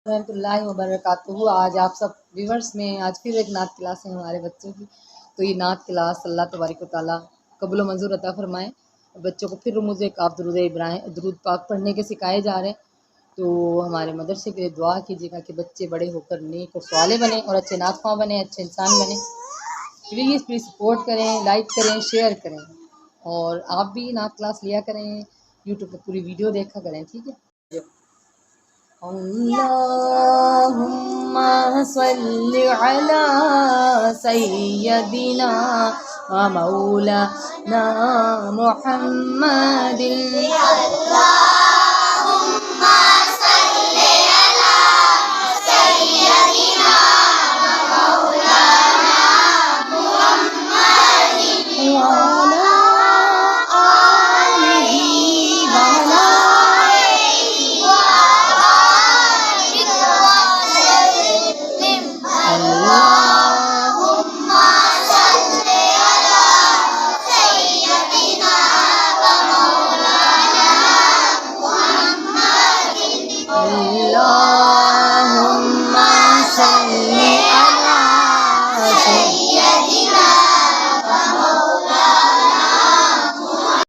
रहमतुल्लाहि व बरकातुहू। आज आप सब व्यूवर्स में आज फिर एक नात क्लास है हमारे बच्चों की। तो ये नात क्लास अल्लाह तबारक व तआला कबूल व मंजूर अता फरमाए। बच्चों को फिर मुझे आप दुरूद इब्राहिम दुरूद पाक पढ़ने के सिखाए जा रहे हैं। तो हमारे मदरसे के लिए दुआ कीजिएगा कि बच्चे बड़े होकर नेक और स्वाले बने और अच्छे नात ख्वां बने, अच्छे इंसान बने। प्लीज़ सपोर्ट करें, लाइक करें, शेयर करें और आप भी नात क्लास लिया करें। यूट्यूब पर पूरी वीडियो देखा करें, ठीक है। अल्लाहुम्मा सल्लि अला सय्यदिना व मौलाना मुहम्मदिन